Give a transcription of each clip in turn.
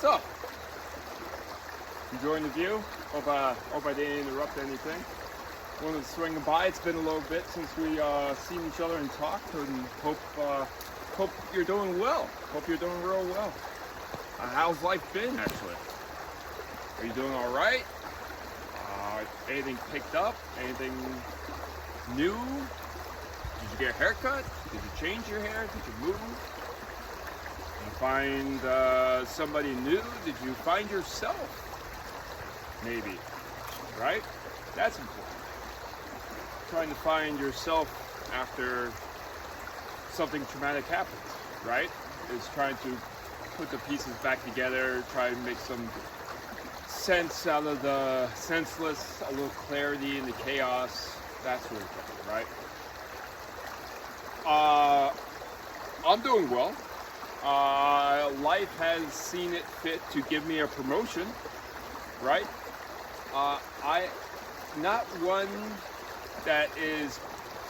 up? Enjoying the view? Hope I didn't interrupt anything. Wanted to swing by. It's been a little bit since we seen each other and talked, and hope you're doing well. Hope you're doing real well. How's life been, actually? Are you doing all right? Anything picked up? Anything new? Did you get a haircut? Did you change your hair? Did you move? Did you find somebody new? Did you find yourself? Maybe, right? That's important. Trying to find yourself after something traumatic happens, right? Is trying to put the pieces back together, try to make some sense out of the senseless, a little clarity in the chaos, that sort of thing, right? I'm doing well. Life has seen it fit to give me a promotion, right? I not one that is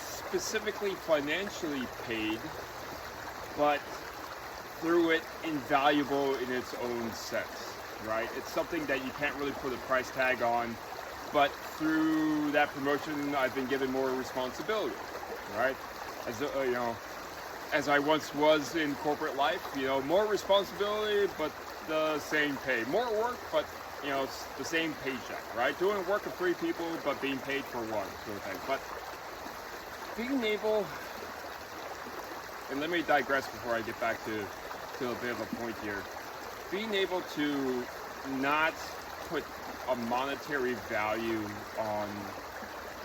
specifically financially paid, but through it invaluable in its own sense, right? It's something that you can't really put a price tag on, but through that promotion, I've been given more responsibility, right? As I once was in corporate life, more responsibility, but the same pay. More work, but it's the same paycheck, right? Doing work for 3 people, but being paid for 1, sort of thing. But being able, and let me digress before I get back to a bit of a point here. Being able to not put a monetary value on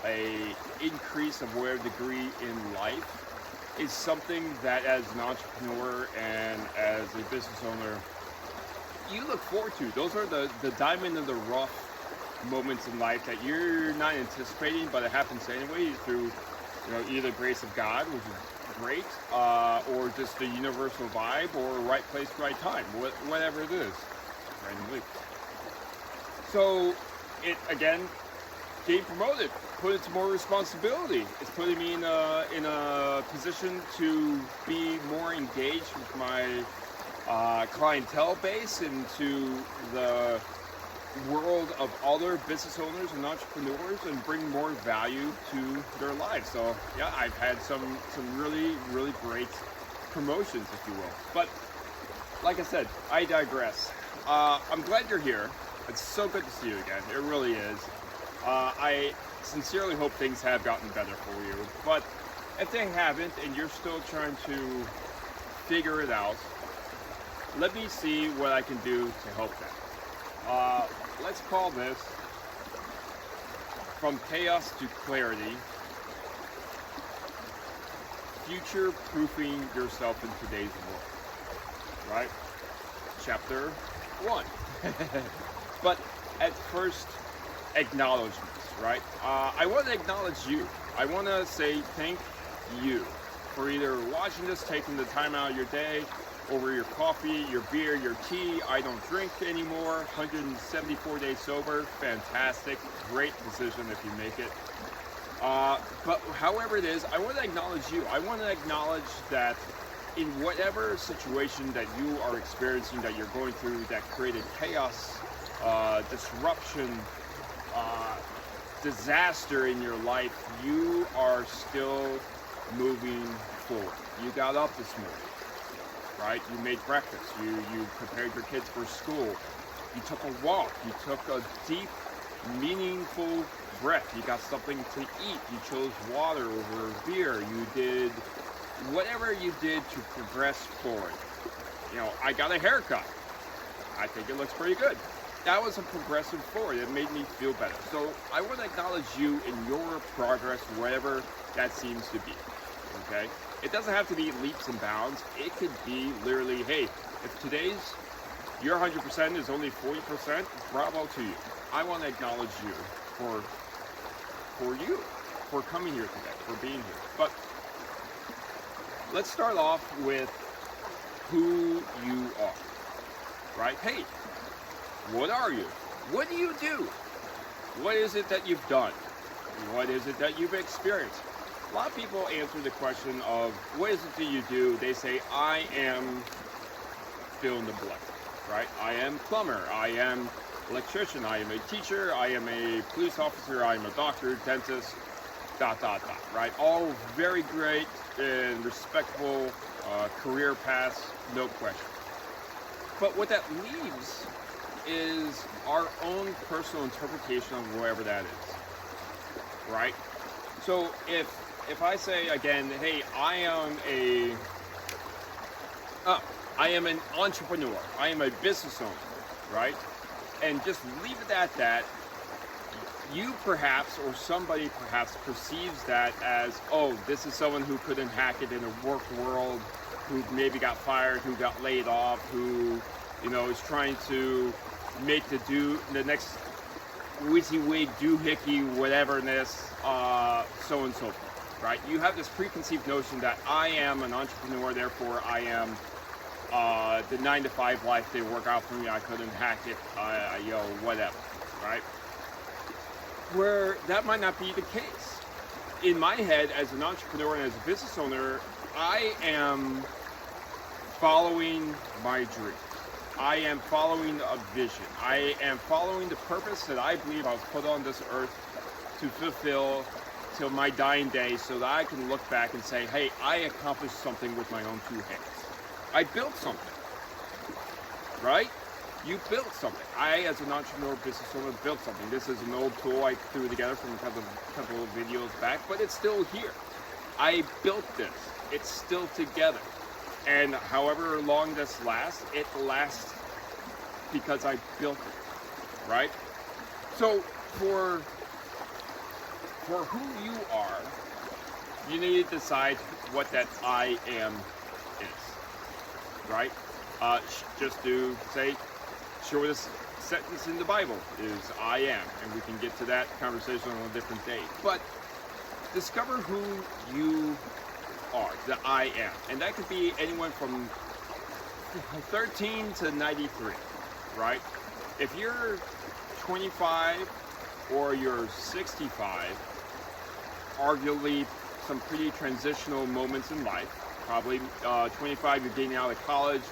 a increase of whatever degree in life is something that, as an entrepreneur and as a business owner, you look forward to. Those are the diamond in the rough moments in life that you're not anticipating, but it happens anyway through either grace of God, which is great, or just the universal vibe, or right place, right time, whatever it is, randomly. So it again, getting promoted, put into more responsibility. It's putting me in a position to be more engaged with my clientele base into the world of other business owners and entrepreneurs and bring more value to their lives. So yeah, I've had some really, really great promotions, if you will. But like I said, I digress. I'm glad you're here. It's so good to see you again. It really is. I sincerely hope things have gotten better for you. But if they haven't and you're still trying to figure it out, let me see what I can do to help that. Let's call this From Chaos to Clarity, Future-Proofing Yourself in Today's World, right? Chapter 1. But at first, acknowledgements, right? I want to acknowledge you. I want to say thank you for either watching this, taking the time out of your day, over your coffee, your beer, your tea. I don't drink anymore. 174 days sober. Fantastic. Great decision if you make it. But however it is, I want to acknowledge you. I want to acknowledge that in whatever situation that you are experiencing, that you're going through, that created chaos, disruption, disaster in your life, you are still moving forward. You got up this morning, right? You made breakfast. You prepared your kids for school. You took a walk. You took a deep, meaningful breath. You got something to eat. You chose water over beer. You did whatever you did to progress forward. I got a haircut. I think it looks pretty good. That was a progressive forward. It made me feel better. So I want to acknowledge you in your progress, whatever that seems to be. Okay? It doesn't have to be leaps and bounds. It could be literally, hey, if today's your 100% is only 40%, bravo to you. I want to acknowledge you for coming here today, for being here. But let's start off with who you are, right? Hey, what are you? What do you do? What is it that you've done? What is it that you've experienced? A lot of people answer the question of, what is it that you do? They say, I am fill in the blank. right? I am plumber, I am electrician, I am a teacher, I am a police officer, I am a doctor, dentist, dot, dot, dot, right? All very great and respectable career paths, no question. But what that leaves is our own personal interpretation of wherever that is, right? So if I say again, hey, I am an entrepreneur, I am a business owner, right? And just leave it at that, you perhaps, or somebody perhaps perceives that as, oh, this is someone who couldn't hack it in a work world, who maybe got fired, who got laid off, who, is trying to make the next WYSIWYG, doohickey, whateverness, so and so forth, right? You have this preconceived notion that I am an entrepreneur, therefore I am the 9-to-5 life didn't work out for me, I couldn't hack it, whatever, right? Where that might not be the case. In my head, as an entrepreneur and as a business owner, I am following my dream. I am following a vision. I am following the purpose that I believe I was put on this earth to fulfill till my dying day, so that I can look back and say, hey, I accomplished something with my own 2 hands. I built something, right? You built something. I, as an entrepreneur, business owner, built something. This is an old tool I threw together from a couple of videos back, but it's still here. I built this. It's still together. And however long this lasts, it lasts because I built it, right? So for who you are, you need to decide what that I am is, right? Just to say, shortest sentence in the Bible is I am, and we can get to that conversation on a different day. But discover who you are, the I am, and that could be anyone from 13 to 93, right? If you're 25 or you're 65, arguably some pretty transitional moments in life. Probably 25, you're getting out of college,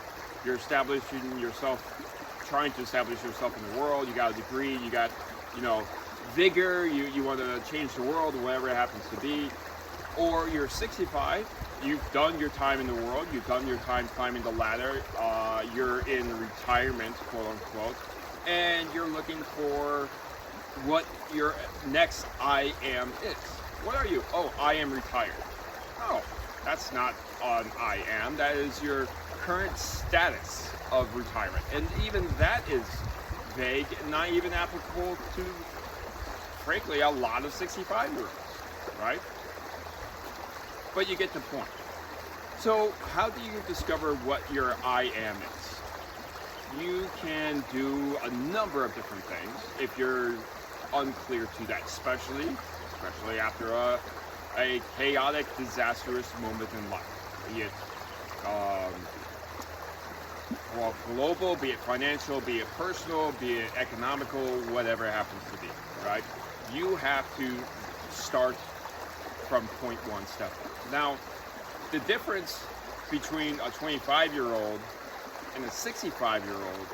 you're establishing yourself, trying to establish yourself in the world, you got a degree, you got, vigor, you want to change the world, whatever it happens to be. Or you're 65, you've done your time in the world, you've done your time climbing the ladder, you're in retirement, quote unquote, and you're looking for what your next I am is. What are you? Oh, I am retired. Oh, that's not an I am, that is your current status of retirement. And even that is vague and not even applicable to, frankly, a lot of 65-year-olds, right? But you get the point. So how do you discover what your I am is? You can do a number of different things if you're unclear to that, especially after a chaotic, disastrous moment in life. Be it global, be it financial, be it personal, be it economical, whatever it happens to be, right? You have to start from point one, step one. Now, the difference between a 25-year-old and a 65-year-old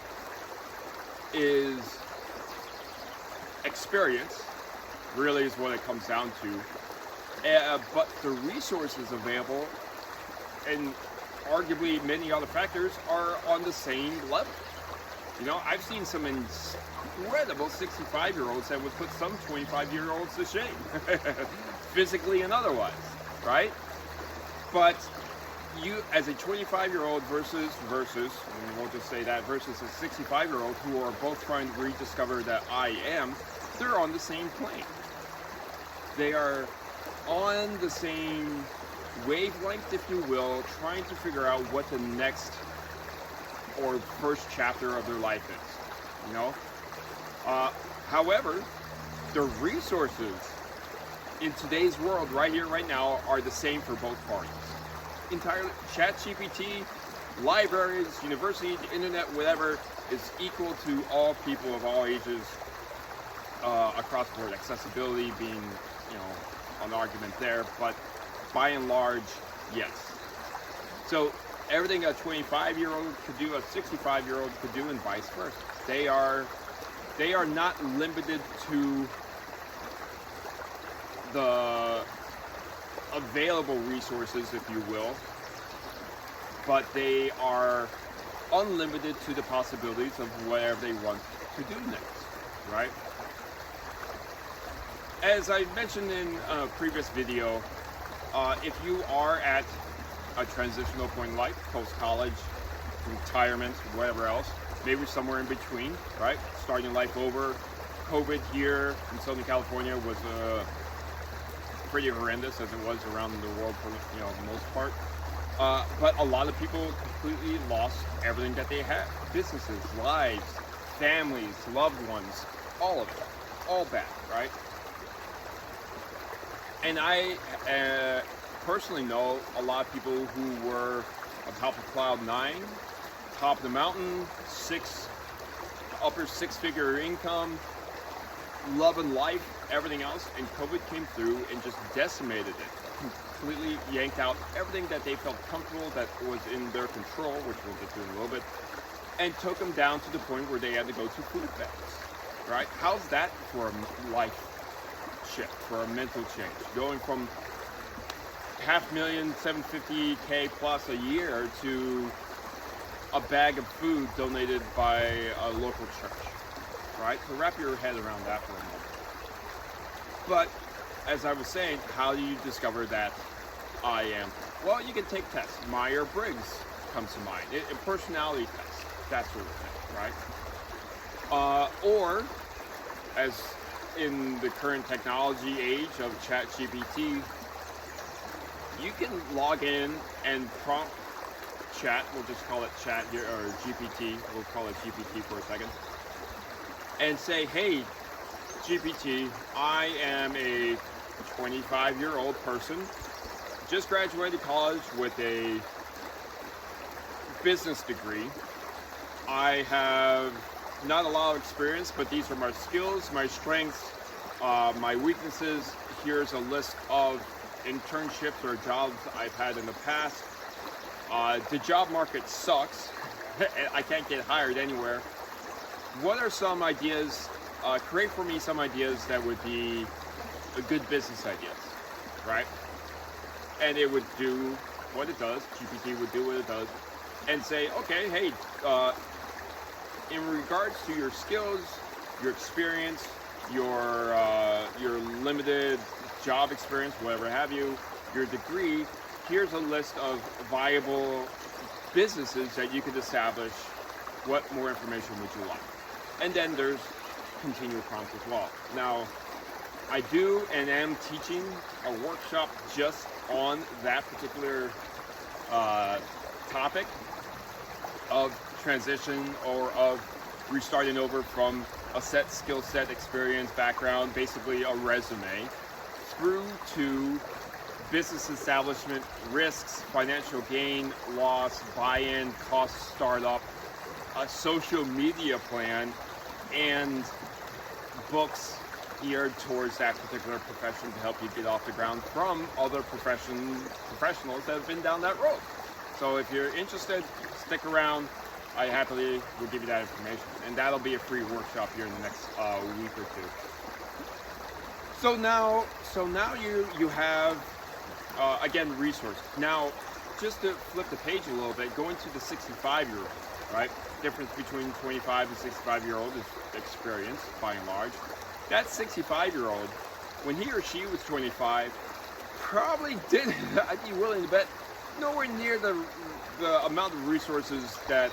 is experience, really is what it comes down to. But the resources available and arguably many other factors are on the same level. I've seen some incredible 65-year-olds that would put some 25-year-olds to shame, physically and otherwise, right? But you, as a 25-year-old versus, and we'll just say that, versus a 65-year-old who are both trying to rediscover that I am, they're on the same plane. They are on the same wavelength, if you will, trying to figure out what the next or first chapter of their life is, However, the resources in today's world, right here, right now, are the same for both parties. Entirely, ChatGPT, libraries, university, the internet, whatever, is equal to all people of all ages across the board. Accessibility being, an argument there, but by and large, yes. So Everything a 25-year-old could do, a 65-year-old could do, and vice versa. They are not limited to the available resources, if you will, but they are unlimited to the possibilities of whatever they want to do next, right? As I mentioned in a previous video, if you are at a transitional point in life, post-college, retirement, whatever else, maybe somewhere in between, right? Starting life over. COVID here in Southern California was pretty horrendous, as it was around the world for the most part. But a lot of people completely lost everything that they had. Businesses, lives, families, loved ones, all of it. All bad, right? And I personally know a lot of people who were atop of cloud 9, top of the mountain, upper six-figure income, loving life, everything else, and COVID came through and just decimated it. Completely yanked out everything that they felt comfortable, that was in their control, which we'll get to in a little bit, and took them down to the point where they had to go to food banks, right? How's that for a life shift, for a mental change? Going from $500,000, $750K plus a year to a bag of food donated by a local church, right? So wrap your head around that for a moment. But as I was saying, how do you discover that I am? Well, you can take tests. Myers-Briggs comes to mind. A personality test, that sort of thing, right? Or, as in the current technology age of ChatGPT, you can log in and prompt chat, we'll just call it chat here, or GPT, we'll call it GPT for a second, and say, hey, GPT, I am a 25-year-old person, just graduated college with a business degree. I have not a lot of experience, but these are my skills, my strengths, my weaknesses. Here's a list of internships or jobs I've had in the past. The job market sucks. I can't get hired anywhere. What are some ideas? Create for me some ideas that would be good business ideas, right? And it would do what it does. GPT would do what it does, and say, okay, hey, in regards to your skills, your experience, your limited job experience, whatever have you, your degree, here's a list of viable businesses that you could establish. What more information would you like? And then there's continual prompts as well. Now, I do and am teaching a workshop just on that particular topic of transition, or of restarting over from a set skill set, experience, background, basically a resume, through to business establishment, risks, financial gain, loss, buy-in, cost startup, a social media plan, and books geared towards that particular profession to help you get off the ground from other professionals that have been down that road. So if you're interested, stick around. I happily will give you that information, and that'll be a free workshop here in the next week or two. So now you have again, resources. Now, just to flip the page a little bit, going to the 65-year-old, right? Difference between 25 and 65-year-old is experience, by and large. That 65-year-old, when he or she was 25, probably didn't, I'd be willing to bet, nowhere near the amount of resources that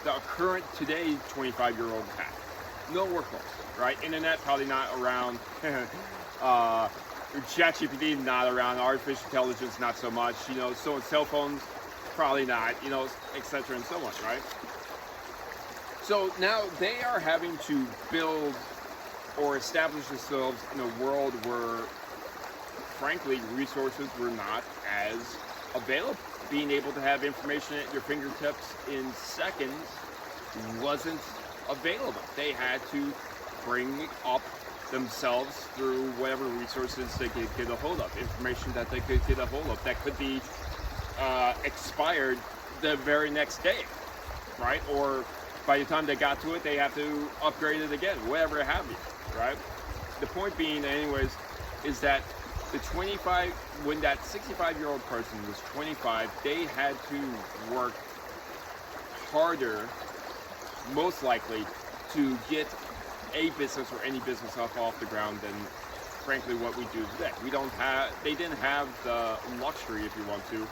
the current, today, 25-year-old has. Nowhere close, right? Internet, probably not around. ChatGPT, not around. Artificial intelligence, not so much. So cell phones, probably not. Etc. and so on, right? So now they are having to build or establish themselves in a world where, frankly, resources were not as available. Being able to have information at your fingertips in seconds wasn't available. They had to bring up themselves through whatever resources they could get a hold of, information that they could get a hold of that could be expired the very next day, right? Or by the time they got to it, they have to upgrade it again, whatever have you, right? The point being, anyways, is that the 25, when that 65-year-old person was 25, they had to work harder, most likely, to get a business or any business up off the ground than, frankly, what we do today. They didn't have the luxury, if you want to,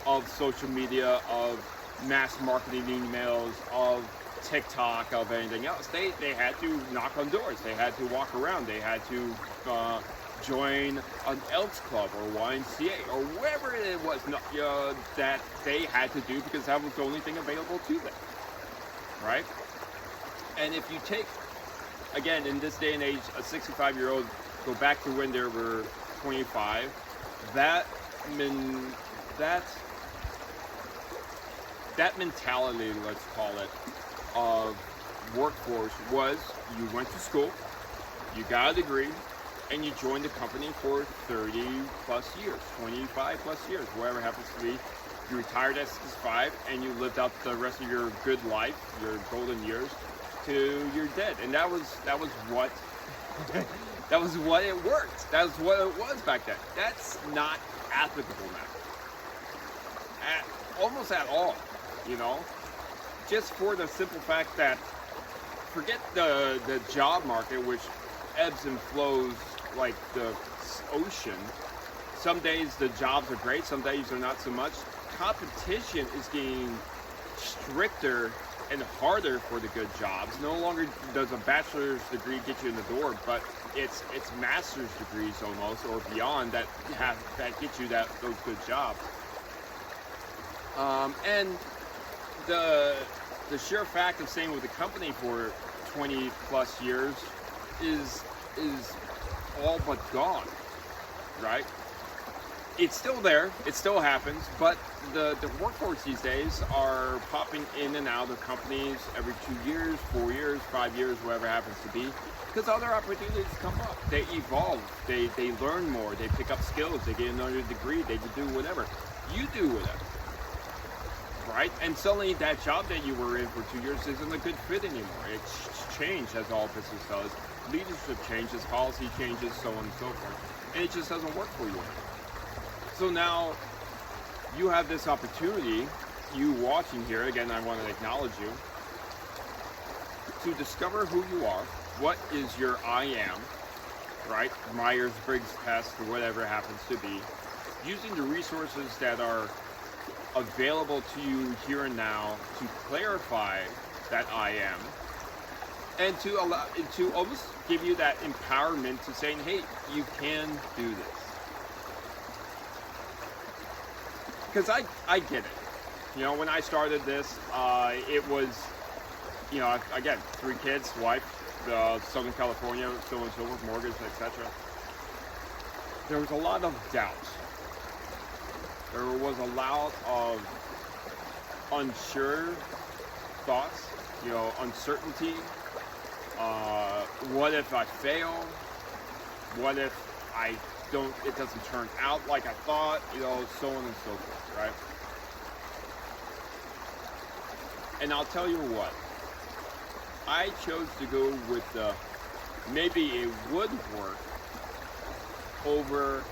of social media, of mass marketing emails, of TikTok, of anything else. They had to knock on doors. They had to walk around. They had to join an Elks Club or YMCA or wherever it was that they had to do, because that was the only thing available to them, right? And if you take, again, in this day and age, a 65-year-old, go back to when they were 25, that mentality, let's call it, of workforce was you went to school, you got a degree, and you joined the company for 30 plus years, 25 plus years, whatever happens to be. You retired at 65 and you lived out the rest of your good life, your golden years, to your dead. And that was what that was what it worked. That was what it was back then. That's not applicable now. Almost at all, you know? Just for the simple fact that, forget the job market, which ebbs and flows like the ocean. Some days the jobs are great, some days they're not so much. Competition is getting stricter and harder for the good jobs. No longer does a bachelor's degree get you in the door, but it's master's degrees almost, or beyond, that get you those good jobs. And the sheer fact of staying with the company for 20 plus years is all but gone, right? It's still there, it still happens, but the workforce these days are popping in and out of companies every 2 years, 4 years, 5 years, whatever happens to be, because other opportunities come up. They evolve, they learn more, they pick up skills, they get another degree, they do whatever. You do whatever, right? And suddenly that job that you were in for 2 years isn't a good fit anymore. It's changed, as all business does. Leadership changes, policy changes, so on and so forth. And it just doesn't work for you anymore. So now you have this opportunity, you watching here, again, I want to acknowledge you, to discover who you are, what is your I am, right? Myers-Briggs test or whatever it happens to be, using the resources that are available to you here and now to clarify that I am, and to almost give you that empowerment to saying, hey, you can do this. Because I get it. You know, when I started this, it was, you know, again, 3 kids, wife, Southern California, so and so forth, mortgage, etc. There was a lot of doubt. There was a lot of unsure thoughts, you know, uncertainty. What if I fail? What if it doesn't turn out like I thought, you know, so on and so forth, right? And I'll tell you what, I chose to go with the maybe it would work over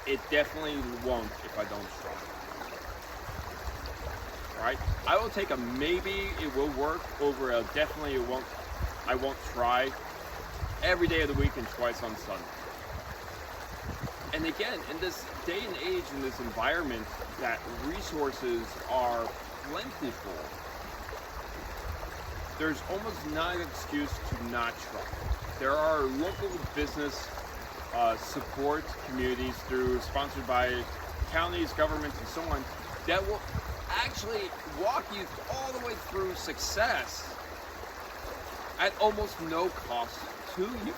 it definitely won't if I don't try. Right? I will take a maybe it will work over a definitely I won't try every day of the week and twice on Sunday. And again, in this day and age, in this environment that resources are plentiful, there's almost not an excuse to not try. There are local business support communities sponsored by counties, governments, and so on, that will actually walk you all the way through success at almost no cost to you.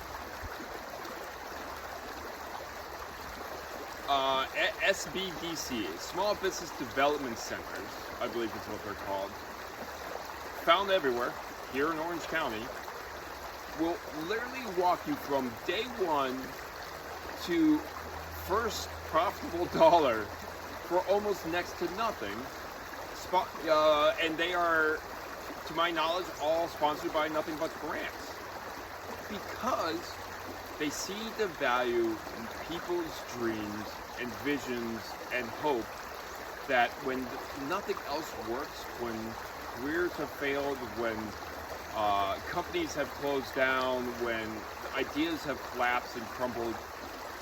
SBDC, Small Business Development Centers, I believe is what they're called, found everywhere here in Orange County, will literally walk you from day one to first profitable dollar for almost next to nothing, and they are, to my knowledge, all sponsored by Nothing But Grants, because they see the value in people's dreams and visions and hope, that when nothing else works, when careers have failed, when companies have closed down, when ideas have collapsed and crumbled,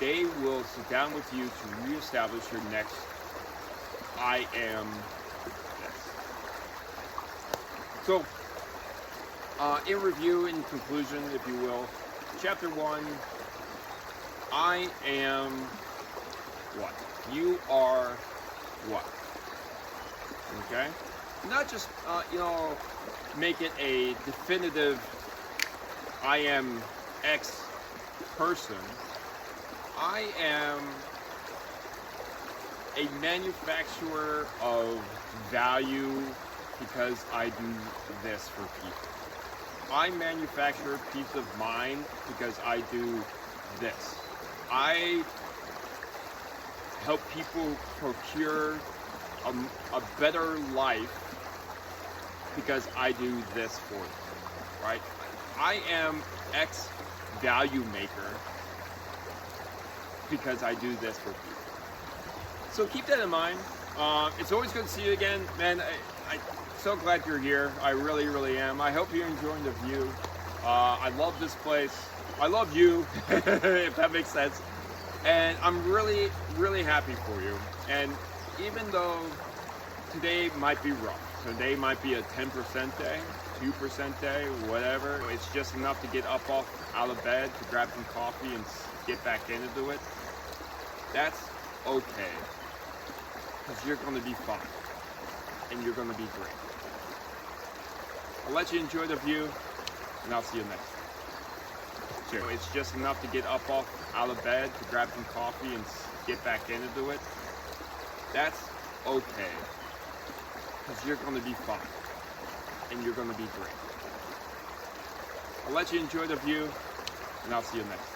they will sit down with you to reestablish your next I am this. So, in review, in conclusion, if you will, chapter 1, I am what? You are what? Okay? Not just, make it a definitive, I am X person. I am a manufacturer of value because I do this for people. I manufacture peace of mind because I do this. I help people procure a better life because I do this for them, right? I am X value maker because I do this for people. So keep that in mind. It's always good to see you again, man. I'm so glad you're here. I really, really am. I hope you're enjoying the view. I love this place. I love you, if that makes sense. And I'm really, really happy for you. And even though today might be rough, today might be a 10% day, 2% day, whatever, it's just enough to get up out of bed, to grab some coffee and get back into it. That's okay, because you're going to be fine, and you're going to be great. I'll let you enjoy the view, and I'll see you next time. Cheers. It's just enough to get up out of bed, to grab some coffee and get back into it. That's okay, because you're going to be fine, and you're going to be great. I'll let you enjoy the view, and I'll see you next time.